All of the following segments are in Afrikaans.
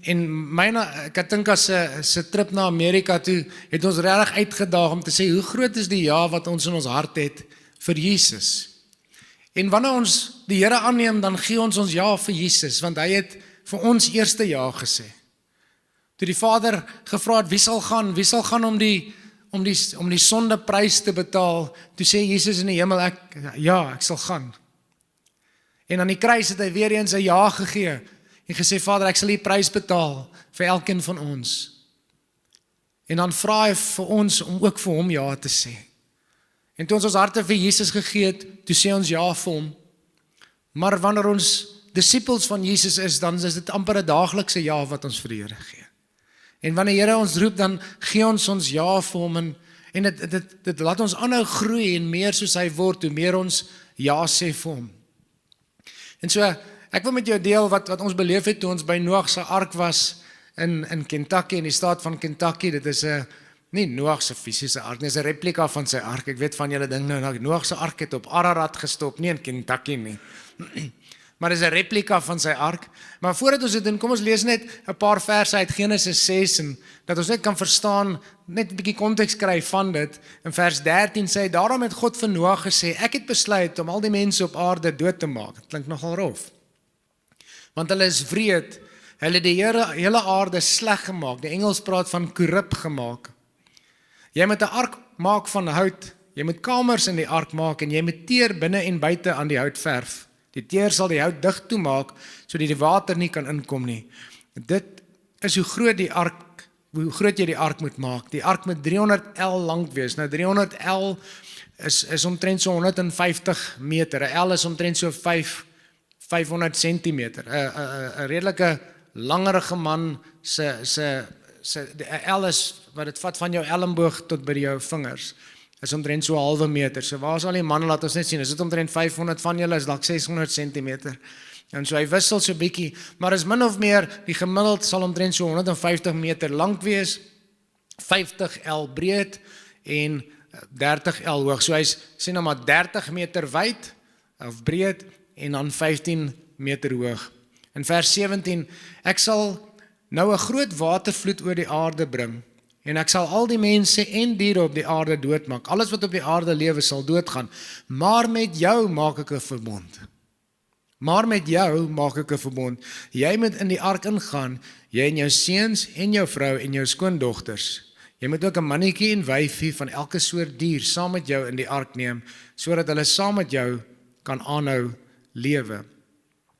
en Katinka se trip na Amerika toe, het ons regtig uitgedaag om te sê, hoe groot is die ja wat ons in ons hart het vir Jesus? En wanneer ons die Here aanneem, dan gee ons ja vir Jesus, want hy het vir ons eerste ja gesê. Toe die Vader gevra het, wie sal gaan om die sondeprys te betaal, toe sê Jesus in die hemel, ek sal gaan. En aan die kruis het hy weer eens 'n ja gegee, en gesê, Vader, ek sal die prys betaal vir elkeen van ons. En dan vra hy vir ons om ook vir hom ja te sê. En toe ons harte vir Jesus gegee het, toe sê ons ja vir hom. Maar wanneer ons disippels van Jesus is, dan is dit amper 'n daaglikse ja wat ons vir die Here gee. En wanneer die Here ons roep, dan gee ons ja vir hom, en dit laat ons aanhou groei en meer soos hy word, hoe meer ons ja sê vir hom. En so, ek wil met jou deel wat ons beleef het toe ons by Noag se ark was in Kentucky, in die staat van Kentucky. Dit is nie Noag se fisiese ark, dit is 'n replika van sy ark. Ek weet van julle ding nou, Noag se ark het op Ararat gestop, nie in Kentucky nie. Maar dit is 'n replika van sy ark. Maar voordat ons dit doen, kom ons lees net 'n paar verse uit Genesis 6, en dat ons net kan verstaan, net 'n bietjie konteks kry van dit. In vers 13 sê hy, daarom het God vir Noag gesê, ek het besluit om al die mense op aarde dood te maak. Dit klink nogal rof. Want hulle is wreed, hulle het die hele aarde sleg gemaak. Die Engels praat van corrupt gemaak. Jy moet 'n ark maak van hout, jy moet kamers in die ark maak, en jy moet teer binne en buite aan die hout verf. Die teer sal die hout dig toemaak, sodat die water nie kan inkom nie. Dit is hoe groot jy die ark moet maak. Die ark moet 300 L lank wees. Nou 300 L is omtrent so 150 meter. 'n L is omtrent so 500 centimeter. 'n redelike langerige man se L is wat dit vat van jou elmboog tot by jou vingers. Is omtrent so 'n halwe meter. So waar is al die manne, laat ons net sien, is dit omtrent 500 van julle, is dalk 600 centimeter. En so hy wissel so bietjie, maar is min of meer, die gemiddeld sal omtrent so 150 meter lank wees, 50 L breed en 30 L hoog. So hy's, sê nou maar 30 meter wyd of breed en dan 15 meter hoog. In vers 17, ek sal nou 'n groot watervloed oor die aarde bring, en ek sal al die mense en diere op die aarde doodmaak. Alles wat op die aarde lewe sal doodgaan. Maar met jou maak ek 'n verbond. Jy moet in die ark ingaan, jy en jou seuns en jou vrou en jou skoondogters. Jy moet ook 'n mannetjie en wyfie van elke soort dier saam met jou in die ark neem, sodat hulle saam met jou kan aanhou lewe.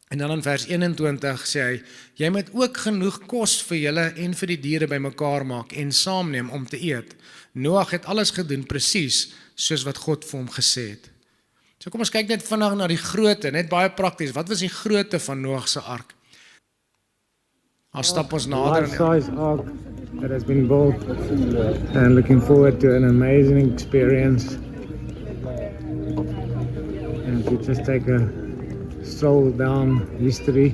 En dan in vers 21 sê hy, jy moet ook genoeg kos vir julle en vir die diere bymekaar maak en saamneem om te eet. Noag het alles gedoen presies soos wat God vir hom gesê het. So kom ons kyk net vinnig na die grootte, net baie prakties. Wat was die grootte van Noag se ark? Ons stap ons nader. Life-size ark that has been built, and looking forward to an amazing experience. And to just take a stroll down history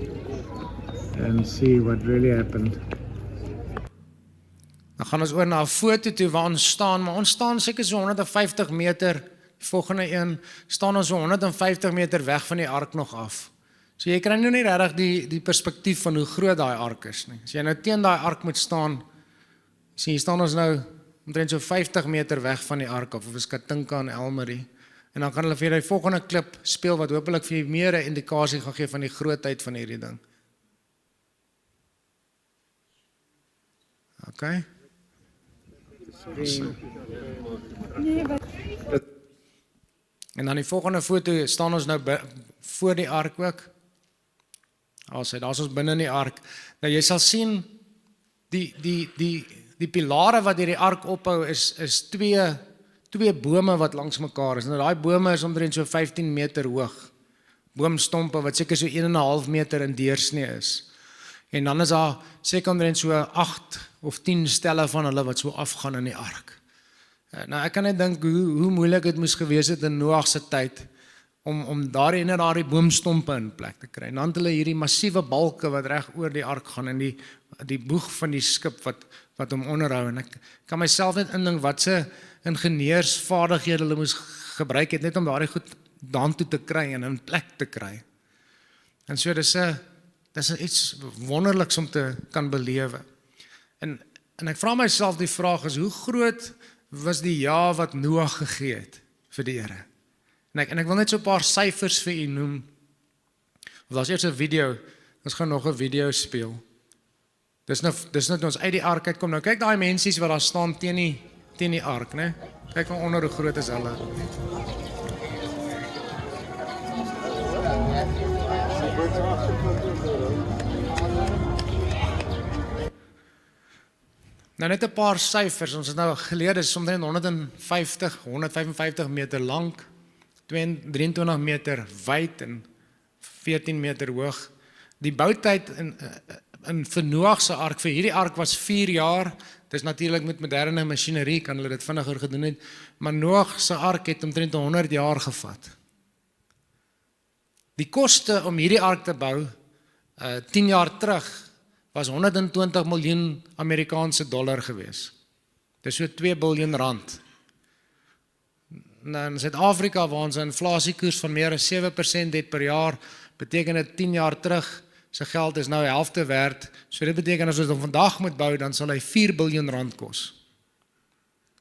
and see what really happened. Dan gaan ons oor na 'n foto toe waar ons staan, maar ons staan seker so 150 meter, die volgende een, staan ons so 150 meter weg van die ark nog af. So jy kry nou nie regtig die perspektief van hoe groot daai ark is nie. As jy nou teen daai ark moet staan, sien jy staan ons nou omtrent so 50 meter weg van die ark af, of is Katinka en Elmarie. En dan kan hulle vir die volgende klip speel wat hopelik vir jou meer 'n indikasie gaan gee van die grootheid van hierdie ding. Okay. En dan die volgende foto staan ons nou voor die ark ook. Daar is ons binne in die ark. Nou jy sal sien die pilare wat hierdie ark ophou is twee bome wat langs mekaar is. Nou daai bome is omtrent so 15 meter hoog. Boomstompe wat seker so 1,5 meter in deursnee is. En dan is daar seker omtrent so 8 of 10 stelle van hulle wat so afgaan in die ark. Nou ek kan net dink hoe moeilik dit moes gewees het in Noag se tyd om daardie boomstompe in plek te kry. En dan het hulle hierdie massiewe balke wat reg oor die ark gaan en die boeg van die skip wat hom onderhou. En ek kan myself net indink wat se ingenieursvaardighede hulle moes gebruik het net om daardie goed daartoe te kry en in plek te kry. En so dis dis iets wonderliks om te kan belewe. En ek vra myself die vraag is, hoe groot was die ja wat Noag gegee het vir die Here? En ek wil net so 'n paar syfers vir u noem. Daar's eers 'n video, ons gaan nog 'n video speel. Dis nou ons uit die ark uitkom. Nou kyk daai mensies wat daar staan teen die ark, né? Kyk maar onder hoe groot is hulle. Nou net 'n paar syfers, ons het nou geleer, dis omtrent 155 meter lank, 23 meter wyd en 14 meter hoog. Die boutyd vir Noag se ark, vir hierdie ark was 4 jaar, dis natuurlik met moderne masjinerie, kan hulle dit vinniger gedoen het, maar Noag se ark het omtrent 100 jaar gevat. Die koste om hierdie ark te bou, 10 jaar terug, was 120 miljoen Amerikaanse dollar gewees. Dis so 2 biljoen rand. Nou in Suid-Afrika waar ons 'n inflasiekoers van meer as 7% het per jaar, beteken dit 10 jaar terug, sy geld is nou helfte werd, so dit beteken as ons dit vandag moet bou, dan sal hy 4 biljoen rand kos.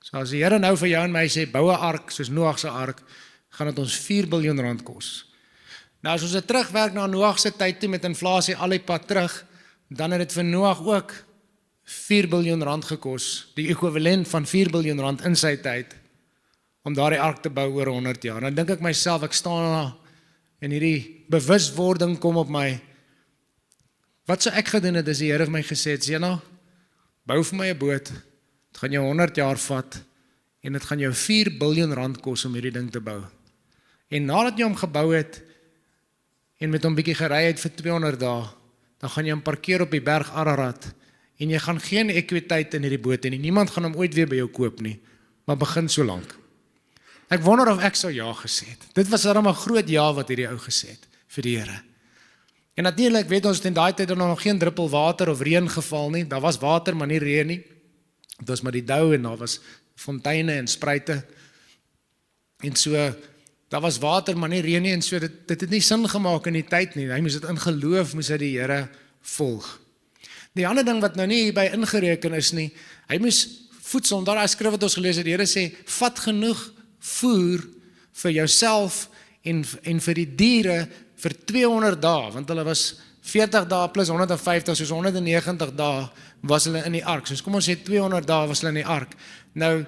So as die Here nou vir jou en my sê, bou 'n ark soos Noag se ark, gaan dit ons 4 biljoen rand kos. Nou as ons dit terugwerk na Noag se tyd toe met inflasie al die pad terug, dan het dit vir Noag ook 4 biljoen rand gekos, die ekwivalent van 4 biljoen rand in sy tyd, om daardie ark te bou oor 100 jaar. Dan dink ek myself, ek staan daar, en hierdie bewuswording kom op my, wat sou ek gedoen het as die Here vir my gesê het, Zena, bou vir my 'n boot, dit gaan jou 100 jaar vat, en dit gaan jou 4 biljoen rand kos om hierdie ding te bou. En nadat jy hom gebou het, en met hom bietjie gery het vir 200 dae, dan gaan jy hom parkeer op die berg Ararat, en jy gaan geen ekwiteit in hierdie boot, en niemand gaan hom ooit weer by jou koop nie, maar begin so lank. Ek wonder of ek sou ja gesê het. Dit was darem 'n groot ja wat hierdie ou gesê het, vir die Here. En natuurlik weet ons, in daai tyd het nog geen druppel water of reën geval nie, daar was water, maar nie reën nie, dit was maar die dou, en daar was fonteine en spruite, en so, daar was water, maar nie reën nie, en so, dit het nie sin gemaak in die tyd nie, hy moes dit in geloof, moes hy die Here volg. Die ander ding wat nou nie hierby ingereken is nie, hy moes voedsel, daar die skrif wat ons gelees het, die Here sê, vat genoeg voer vir jouself en vir die diere vir 200 dae, want hulle was 40 dae plus 150, soos 190 dae was hulle in die ark, soos kom ons sê 200 dae was hulle in die ark. Nou,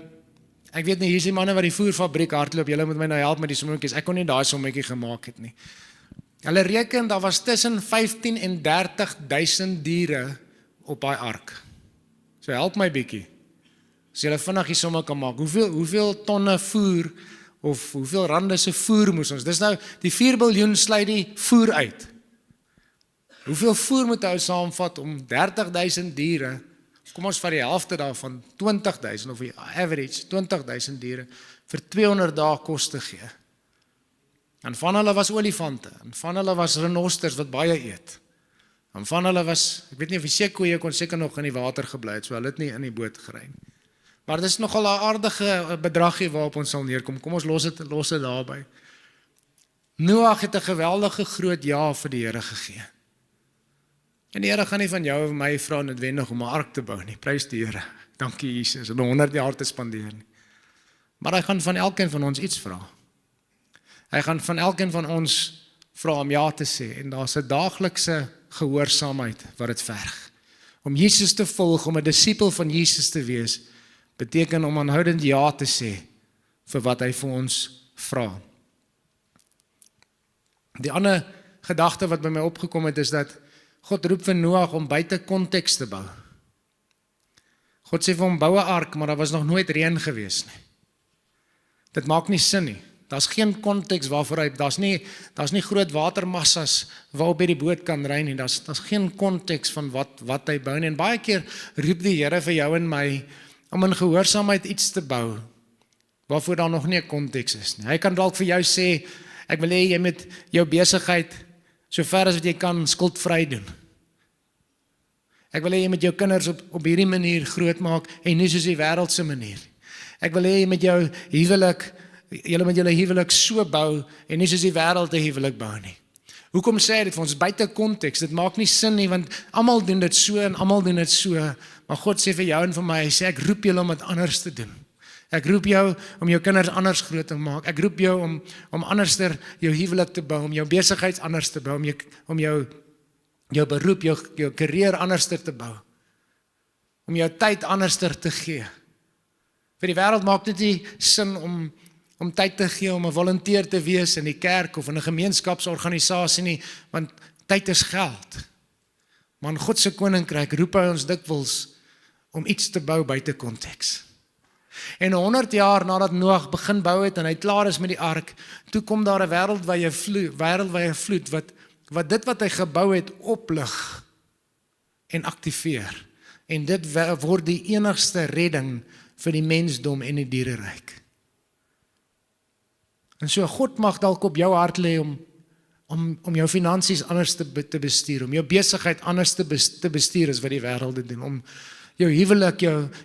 ek weet nie, hier is die manne wat die voerfabriek hardloop, julle moet my nou help met die sommetjies, ek kon nie daai sommetjie gemaak het nie. Hulle reken, daar was tussen 15 en 30.000 diere op daai ark. So help my bietjie. As julle vinnig die somme kan maak, hoeveel tonne voer, of hoeveel rande se voer moes ons, dis nou, die 4 biljoen sluit die voer uit. Hoeveel voer moet hy saamvat om 30.000 diere, kom ons vat die helfte daarvan, 20.000, of die average, 20.000 diere, vir 200 dae kos te gee. En van hulle was olifante, en van hulle was renosters wat baie eet. En van hulle was, ek weet nie of die seekoeie kon seker nog in die water gebly het, so hulle het nie in die boot gery nie. Maar dit is nogal 'n aardige bedragie waarop ons sal neerkom. Kom ons los dit daarby. Noag het 'n geweldige groot ja vir die Here gegee. En die Here gaan nie van jou of my vra noodwendig om 'n ark te bou nie. Prys die Here. Dankie Jesus, om 100 jaar te spandeer nie. Maar hy gaan van elkeen van ons iets vra. Hy gaan van elkeen van ons vra om ja te sê. En daar's 'n daaglikse gehoorsaamheid wat dit verg. Om Jesus te volg, om 'n disipel van Jesus te wees, beteken om aanhoudend ja te sê vir wat hy vir ons vra. Die ander gedagte wat by my opgekom het is dat God roep vir Noag om buite konteks te bou. God sê vir hom, bou 'n ark, maar daar was nog nooit reën gewees nie. Dit maak nie sin nie. Daar's geen konteks waarvoor hy, daar's nie groot watermassas waarop hy die boot kan ry nie. Daar's geen konteks van wat hy bou nie. En baie keer roep die Here vir jou en my om in gehoorsaamheid iets te bou, waarvoor daar nog nie 'n konteks is nie. Hy kan dalk vir jou sê, ek wil hê jy met jou besigheid, so ver as wat jy kan, skuldvry doen. Ek wil hê jy met jou kinders op hierdie manier grootmaak, en nie soos die wêreldse manier. Ek wil hê jy met jou huwelik, julle met julle huwelik so bou, en nie soos die wêreld 'n huwelik bou nie. Hoekom sê hy dit vir ons buite konteks? Dit maak nie sin nie, want almal doen dit so en almal doen dit so. Maar God sê vir jou en vir my, hy sê ek roep julle om dit anders te doen. Ek roep jou om jou kinders anders groot te maak. Ek roep jou om anderster jou huwelik te bou, om jou besigheid anders te bou, om jou beroep, jou karier anderster te bou. Om jou tyd anderster te gee. Vir die wêreld maak dit nie sin om tyd te gee om 'n volonteer te wees in die kerk of in 'n gemeenskapsorganisasie nie, want tyd is geld. Maar in God se koninkryk roep hy ons dikwels om iets te bou buite konteks. En 100 jaar nadat Noag begin bou het en hy klaar is met die ark, toe kom daar 'n wêreldwye vloed wat dit wat hy gebou het oplig en aktiveer. En dit word die enigste redding vir die mensdom en die diereryk. En so God mag dalk op jou hart lê om jou finansies anders te bestuur, om jou besigheid anders te bestuur as wat die wêreld dit doen, om jou huwelik,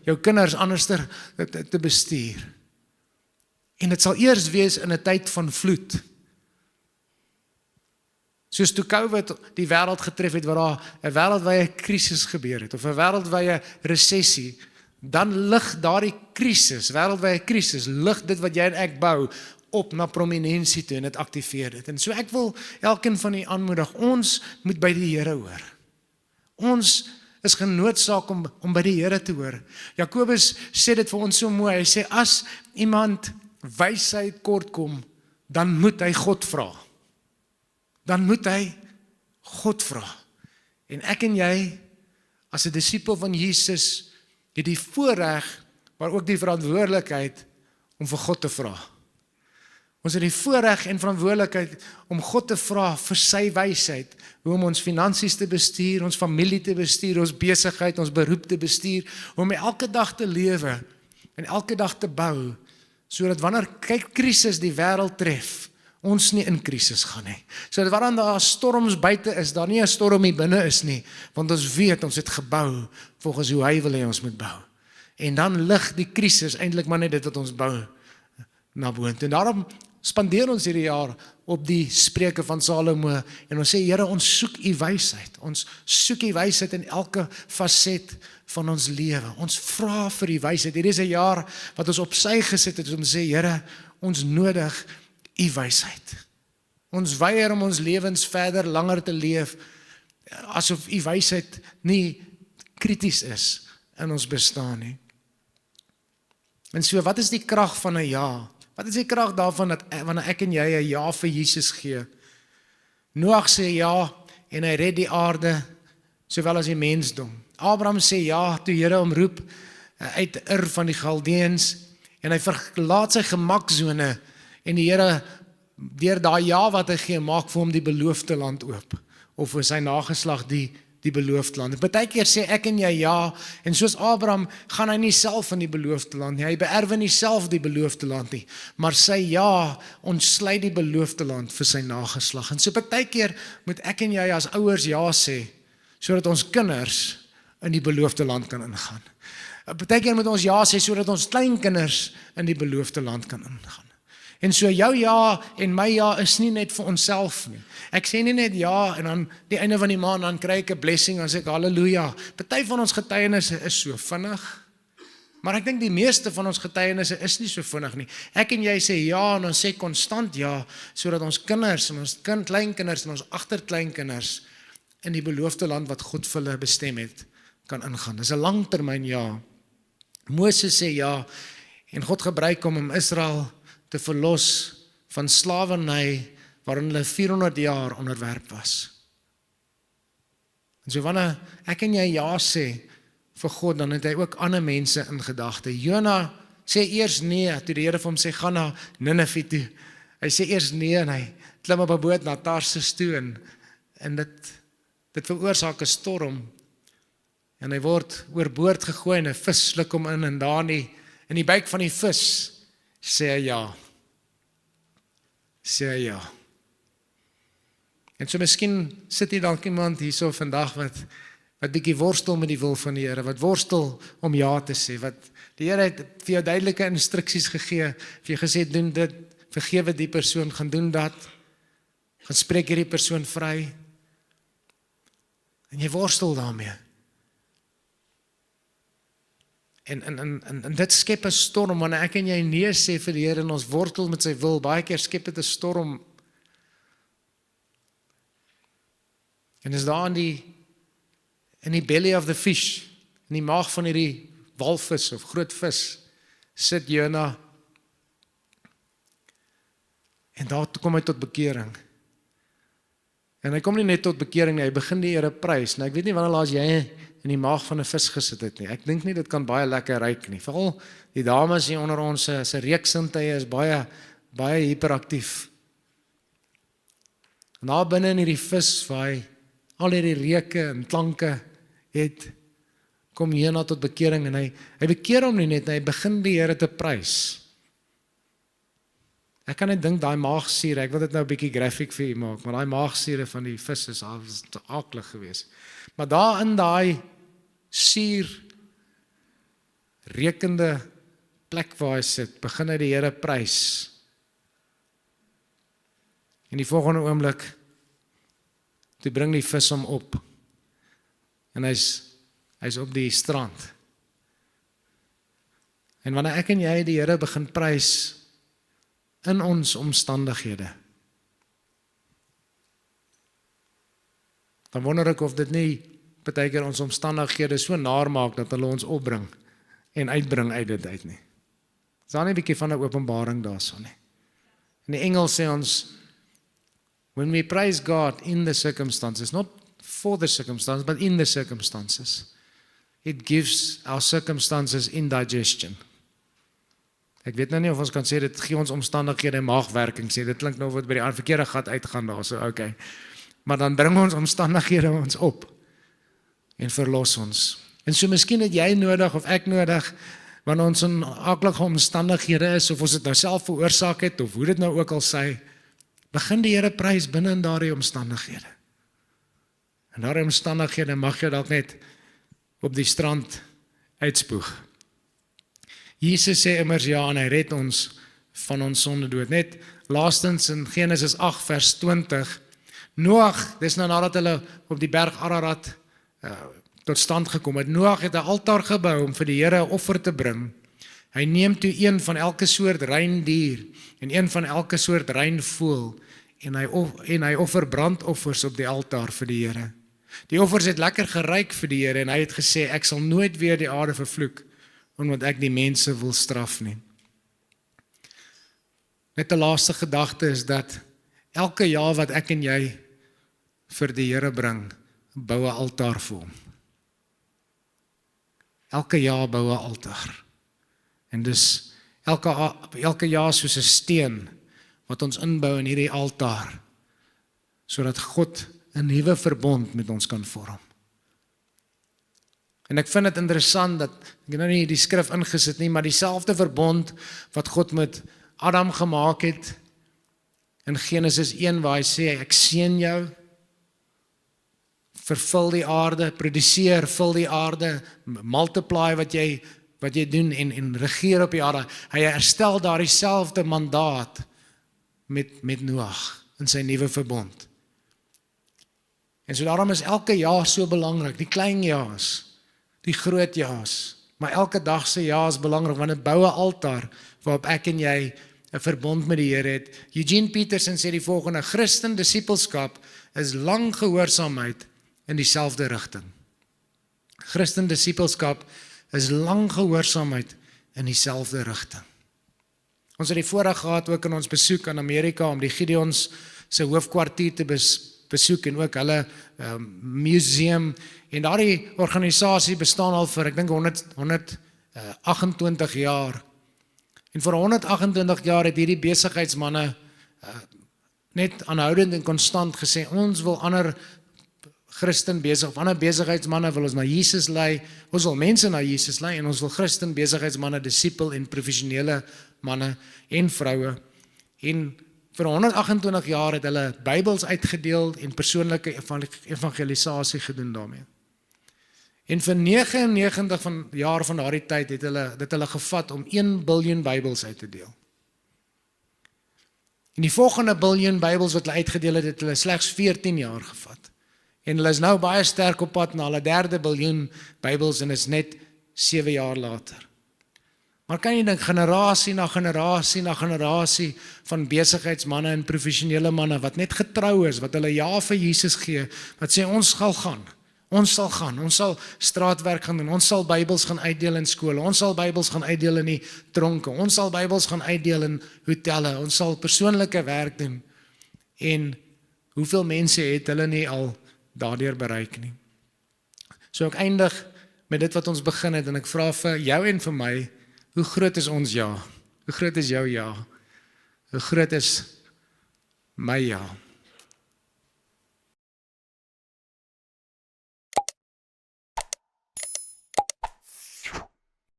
jou kinders anders te bestuur. En dit sal eers wees in 'n tyd van vloed. Soos toe COVID die wêreld getref het, waar daar 'n wêreldwye krisis gebeur het, of 'n wêreldwye resessie, dan lig daardie krisis, wêreldwye krisis, lig dit wat jy en ek bou, op na prominensie toe en dit aktiveer dit. En so ek wil elkeen van u aanmoedig, ons moet by die Here hoor. Ons is genoodsaak om by die Here te hoor. Jakobus sê dit vir ons so mooi, hy sê as iemand wysheid kort kom, dan moet hy God vra. Dan moet hy God vra. En ek en jy, as 'n disipel van Jesus, het die voorreg, maar ook die verantwoordelikheid om vir God te vra. Ons het die voorreg en verantwoordelikheid om God te vra vir sy wysheid, hoe om ons finansies te bestuur, ons familie te bestuur, ons besigheid, ons beroep te bestuur, om elke dag te lewe en elke dag te bou, sodat wanneer krisis die wêreld tref, ons nie in krisis gaan nie. Sodat wanneer daar storms buite is, daar nie 'n storm hier binne is nie, want ons weet ons het gebou volgens hoe hy wil hê ons moet bou. En dan lig die krisis eintlik maar net dit wat ons bou na boontoe. En daarom spandeer ons hierdie jaar op die Spreuke van Salomo en ons sê Here, ons soek u wysheid. Ons soek u wysheid in elke faset van ons lewe. Ons vra vir u wysheid. Hierdie is 'n jaar wat ons op sy gesit het om te sê Here, ons nodig u wysheid. Ons weier om ons lewens verder langer te leef asof u wysheid nie krities is in ons bestaan nie. En so, wat is die krag van 'n ja? Wat is die krag daarvan dat wanneer ek en jy 'n ja vir Jesus gee? Noag sê ja en hy red die aarde sowel as die mensdom. Abraham sê ja toe Here hom roep uit Ur van die Galdeëns en hy verlaat sy gemaksone en die Here deur daai ja wat hy gee maak vir hom die beloofde land oop of vir sy nageslag die beloofde land. Partykeer sê ek en jy ja, en soos Abraham gaan hy nie self in die beloofde land nie, hy beerwe nie self die beloofde land nie, maar sy ja ontsluit die beloofde land vir sy nageslag. En so partykeer moet ek en jy as ouers ja sê, sodat ons kinders in die beloofde land kan ingaan. Partykeer moet ons ja sê, sodat ons kleinkinders in die beloofde land kan ingaan. En so jou ja en my ja is nie net vir onsself nie. Ek sê nie net ja en aan die einde van die maand dan kry ek 'n blessing en sê ek halleluja. Party van ons getuienisse is so vinnig. Maar ek dink die meeste van ons getuienisse is nie so vinnig nie. Ek en jy sê ja en ons sê konstant ja sodat ons kinders en ons kleinkinders en ons agterkleinkinders in die beloofde land wat God vir hulle bestem het kan ingaan. Dis 'n langtermyn ja. Moses sê ja en God gebruik hom om Israel te verlos van slawerny waarin hulle 400 jaar onderwerp was. En so wanneer ek en jy ja sê vir God, dan het hy ook ander mense in gedagte. Jona sê eers nee, toe die Here vir hom sê, gaan na Ninive toe. Hy sê eers nee en hy klim op 'n boot na Tarsus toe en dit veroorsaak 'n storm. En hy word oorboord gegooi en 'n vis sluk hom in en daar in die buik van die vis sê hy ja. Sê hy ja. En so miskien sit hier dalk iemand hierso vandag wat bietjie worstel met die wil van die Here, wat worstel om ja te sê, wat die Here het vir jou duidelike instruksies gegee, vir jou gesê doen dit, vergewe die persoon, gaan doen dat. Gaan spreek hierdie persoon vry. En jy worstel daarmee. En dit skep 'n storm, wanneer ek en jy nee sê vir die Here en ons wortel met sy wil, baie keer skep dit 'n storm. En is daar in die belly of the fish, in die maag van hierdie walvis of groot vis, sit Jona. En daar kom hy tot bekering. En hy kom nie net tot bekering nie, hy begin die Here prys. Nou ek weet nie wanneer laas jy in die maag van 'n vis gesit het nie. Ek dink nie dit kan baie lekker ruik nie. Veral die dames hier onder ons se reuksintuie is baie hiperaktief. En daar binne in hierdie vis waar hy al hierdie reuke en klanke het, kom Jona tot bekering en hy bekeer hom nie net, hy begin die Here te prys. Ek kan net dink daai maagsure, ek wil dit nou 'n bietjie graphic vir u maak, maar daai maagsure van die vis is te aklig geweest. Maar daar in daai suur reukende plek waar hy sit, begin hy die Here prys. En die volgende oomblik, toe bring die vis hom op. En hy's op die strand. En wanneer ek en jy die Here begin prys in ons omstandighede, dan wonder ek of dit nie partykeer ons omstandighede so naar maak dat hulle ons opbring en uitbring uit dit uit nie. Is daar nie 'n bietjie van 'n openbaring daarso nie? In die Engels sê ons, when we praise God in the circumstances, not for the circumstances, but in the circumstances, it gives our circumstances indigestion. Ek weet nou nie of ons kan sê, dit gee ons omstandighede maagwerking, sê, dit klink nou wat by die verkeerde gat uitgaan daar, so okay. Maar dan bring ons omstandighede ons op, en verlos ons. En so miskien het jy nodig, of ek nodig, wanneer ons in aaklige omstandighede is, of ons dit nou self veroorsaak het, of hoe dit nou ook al sê, begin die Here prys binne in daardie omstandighede. En daardie omstandighede mag jy dalk net op die strand uitspoeg. Jesus sê immers ja, en hy red ons van ons sonde dood. Net laastens in Genesis 8 vers 20, Noag, dis nou nadat hulle op die berg Ararat tot stand gekom het, Noag het 'n altaar gebou om vir die Here 'n offer te bring. Hy neem toe een van elke soort rein dier en een van elke soort rein voël en hy offer brandoffers op die altaar vir die Here. Die offers het lekker geruik vir die Here en hy het gesê, ek sal nooit weer die aarde vervloek, omdat ek die mense wil straf nie. Net 'n laaste gedagte is dat elke jaar wat ek en jy vir die Here bring, bou 'n altaar vir hom. Elke jaar bou 'n altaar. En dus elke jaar soos 'n steen wat ons inbou in hierdie altaar, sodat God 'n nuwe verbond met ons kan vorm. En ek vind dit interessant dat, ek het nou nie die skrif ingesit nie, maar dieselfde verbond wat God met Adam gemaak het, in Genesis 1 waar hy sê, ek seën jou, vervul die aarde, produseer, vul die aarde, multiply wat jy doen en regeer op die aarde. Hy herstel daar dieselfde mandaat met Noag in sy nuwe verbond. En so daarom is elke jaar so belangrik, die klein jaars, die groot jaars, maar elke dag se jaar is belangrik, want dit bou 'n altaar waarop ek en jy 'n verbond met die Here het. Eugene Peterson sê die volgende, Christen disippelskap is lang gehoorsaamheid in dieselfde rigting. Christen disippelskap is lang gehoorsaamheid in dieselfde rigting. Ons het die voorreg gehad ook in ons besoek aan Amerika om die Gideons se hoofkwartier te besoek en ook hulle museum, en daardie organisasie bestaan al vir, ek dink 128 jaar. En vir 128 jaar het hierdie besigheidsmanne net aanhoudend en konstant gesê, ons wil ander Christen besig, of ander besigheidsmanne wil ons na Jesus lei, ons wil mense na Jesus lei, en ons wil Christen besigheidsmanne, disipel en professionele manne en vroue, en vir 128 jaar het hulle Bybels uitgedeel en persoonlike evangelisasie gedoen daarmee. En vir 99 jaar van daardie tyd het hulle gevat om 1 biljoen Bybels uit te deel. En die volgende biljoen Bybels wat hulle uitgedeel het hulle slegs 14 jaar gevat. En hulle is nou baie sterk op pad na hulle 3de biljoen Bybels en is net 7 jaar later. Maar kan jy dink, generasie na generasie na generasie van besigheidsmanne en professionele manne wat net getrou is, wat hulle ja vir Jesus gee, wat sê ons sal gaan, ons sal straatwerk gaan doen, ons sal Bybels gaan uitdeel in skole, ons sal Bybels gaan uitdeel in die tronke, ons sal Bybels gaan uitdeel in hotelle, ons sal persoonlike werk doen. En hoeveel mense het hulle nie al daardeur bereik nie. So ek eindig met dit wat ons begin het en ek vra vir jou en vir my, hoe groot is ons ja? Hoe groot is jou ja? Hoe groot is my ja?